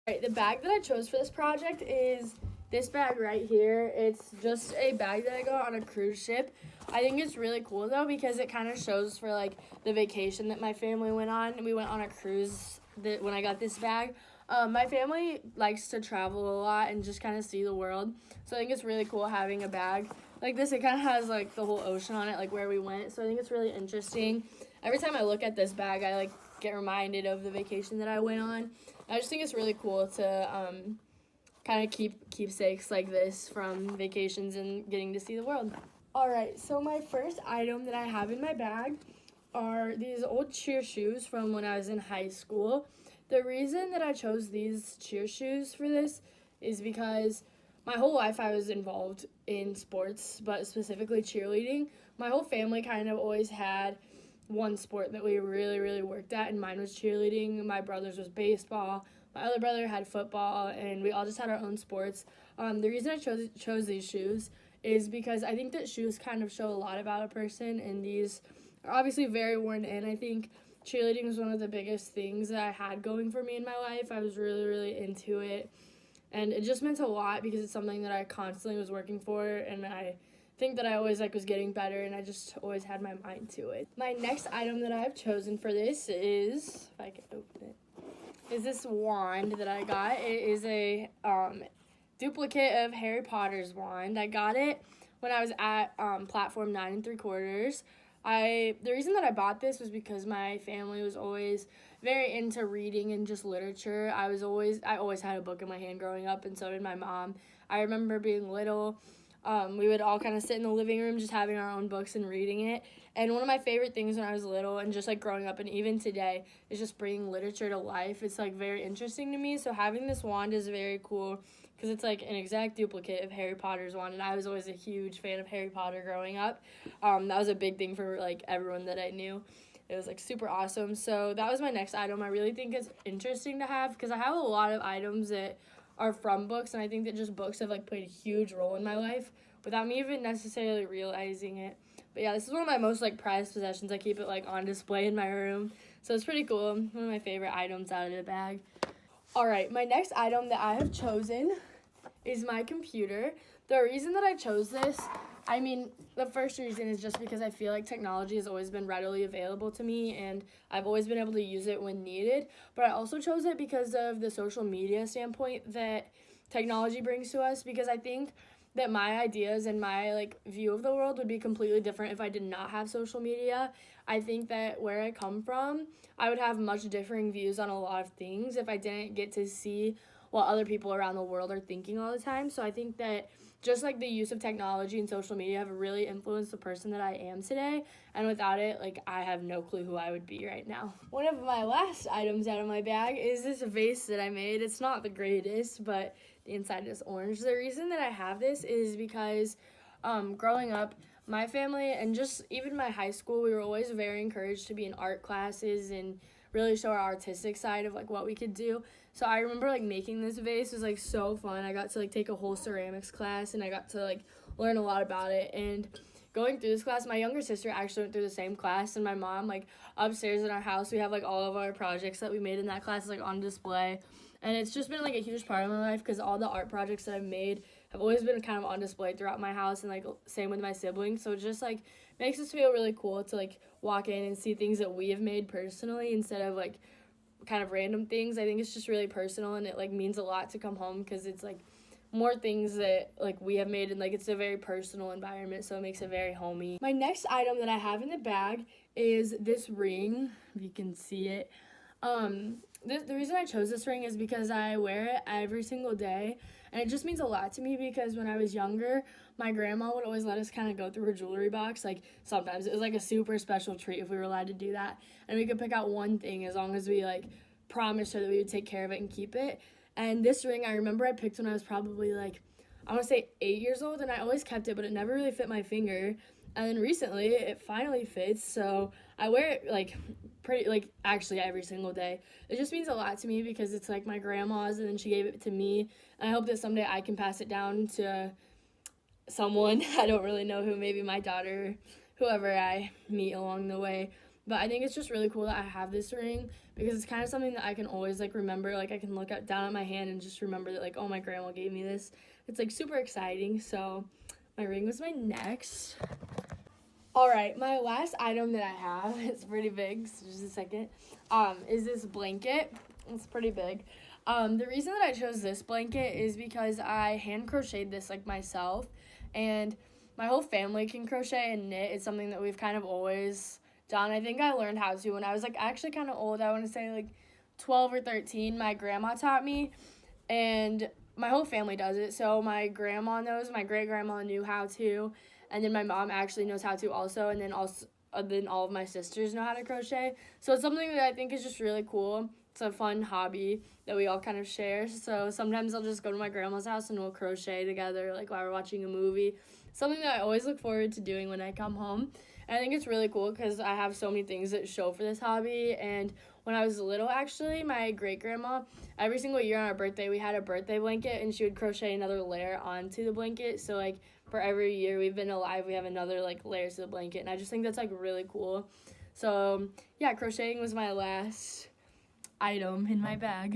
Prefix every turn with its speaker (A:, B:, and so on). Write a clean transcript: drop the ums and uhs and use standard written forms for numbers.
A: Alright, the bag that I chose for this project is this bag right here. It's just a bag that I got on a cruise ship. I think it's really cool though because it kind of shows for like the vacation that my family went on. We went on a cruise when I got this bag. My family likes to travel a lot and just kind of see the world. So I think it's really cool having a bag like this. It kind of has like the whole ocean on it, like where we went. So I think it's really interesting. Every time I look at this bag, I like get reminded of the vacation that I went on. I just think it's really cool to kind of keep keepsakes like this from vacations and getting to see the world. All right, so my first item that I have in my bag are these old cheer shoes from when I was in high school. The reason that I chose these cheer shoes for this is because my whole life I was involved in sports, but specifically cheerleading. My whole family kind of always had one sport that we really worked at, and mine was cheerleading. My brother's was baseball. My other brother had football, and we all just had our own sports. The reason I chose these shoes is because I think that shoes kind of show a lot about a person, and these are obviously very worn in. I think cheerleading was one of the biggest things that I had going for me in my life. I was really into it, and it just meant a lot because it's something that I constantly was working for, and I think that I always was getting better, and I just always had my mind to it. My next item that I've chosen for this is, if I can open it, is this wand that I got. It is a duplicate of Harry Potter's wand. I got it when I was at platform 9 3/4. The reason that I bought this was because my family was always very into reading and just literature. I always had a book in my hand growing up, and so did my mom. I remember being little. We would all kind of sit in the living room just having our own books and reading it. And one of my favorite things when I was little and just like growing up and even today is just bringing literature to life. It's like very interesting to me. So having this wand is very cool because it's like an exact duplicate of Harry Potter's wand. And I was always a huge fan of Harry Potter growing up. That was a big thing for like everyone that I knew. It was like super awesome. So that was my next item. I really think it's interesting to have because I have a lot of items that are from books, and I think that just books have like played a huge role in my life without me even necessarily realizing it. But yeah, this is one of my most like prized possessions. I keep it like on display in my room, so it's pretty cool. One of my favorite items out of the bag. All right, my next item that I have chosen is my computer. The reason that I chose this, I mean, the first reason is just because I feel like technology has always been readily available to me, and I've always been able to use it when needed. But I also chose it because of the social media standpoint that technology brings to us, because I think that my ideas and my like view of the world would be completely different if I did not have social media. I think that where I come from, I would have much differing views on a lot of things if I didn't get to see what other people around the world are thinking all the time. So I think that just like the use of technology and social media have really influenced the person that I am today, and without it, like, I have no clue who I would be right now. One of my last items out of my bag is this vase that I made. It's not the greatest, but the inside is orange. The reason that I have this is because growing up, my family and just even my high school, we were always very encouraged to be in art classes and really show our artistic side of like what we could do. So I remember like making this vase was like so fun. I got to like take a whole ceramics class, and I got to like learn a lot about it. And going through this class, my younger sister actually went through the same class, and my mom, like upstairs in our house, we have like all of our projects that we made in that class like on display. And it's just been like a huge part of my life because all the art projects that I've made have always been kind of on display throughout my house, and like same with my siblings. So it just like makes us feel really cool to like walk in and see things that we have made personally instead of like kind of random things. I think it's just really personal, and it like means a lot to come home because it's like more things that like we have made, and like it's a very personal environment, so it makes it very homey. My next item that I have in the bag is this ring, if you can see it. The reason I chose this ring is because I wear it every single day, and it just means a lot to me because when I was younger, my grandma would always let us kind of go through her jewelry box. Like sometimes it was like a super special treat if we were allowed to do that, and we could pick out one thing as long as we like promised her that we would take care of it and keep it. And this ring, I remember I picked when I was probably like, I want to say 8 years old, and I always kept it, but it never really fit my finger. And then recently, it finally fits, so I wear it, like, pretty, like, actually every single day. It just means a lot to me because it's, like, my grandma's, and then she gave it to me. And I hope that someday I can pass it down to someone. I don't really know who, maybe my daughter, whoever I meet along the way. But I think it's just really cool that I have this ring because it's kind of something that I can always like remember. Like I can look down at my hand and just remember that like, oh, my grandma gave me this. It's like super exciting. So my ring was my next. All right, my last item that I have, it's pretty big, so just a second, is this blanket. It's pretty big. The reason that I chose this blanket is because I hand crocheted this like myself, and my whole family can crochet and knit. It's something that we've kind of always done. I think I learned how to when I was like actually kind of old. I want to say like 12 or 13. My grandma taught me, and my whole family does it. So my grandma knows, my great grandma knew how to, and then my mom actually knows how to also, and then all of my sisters know how to crochet. So it's something that I think is just really cool. It's a fun hobby that we all kind of share. So sometimes I'll just go to my grandma's house and we'll crochet together, like while we're watching a movie. Something that I always look forward to doing when I come home. And I think it's really cool because I have so many things that show for this hobby. And when I was little, actually, my great-grandma, every single year on our birthday, we had a birthday blanket, and she would crochet another layer onto the blanket. So, like, for every year we've been alive, we have another, like, layer to the blanket. And I just think that's, like, really cool. So, yeah, crocheting was my last item in my bag.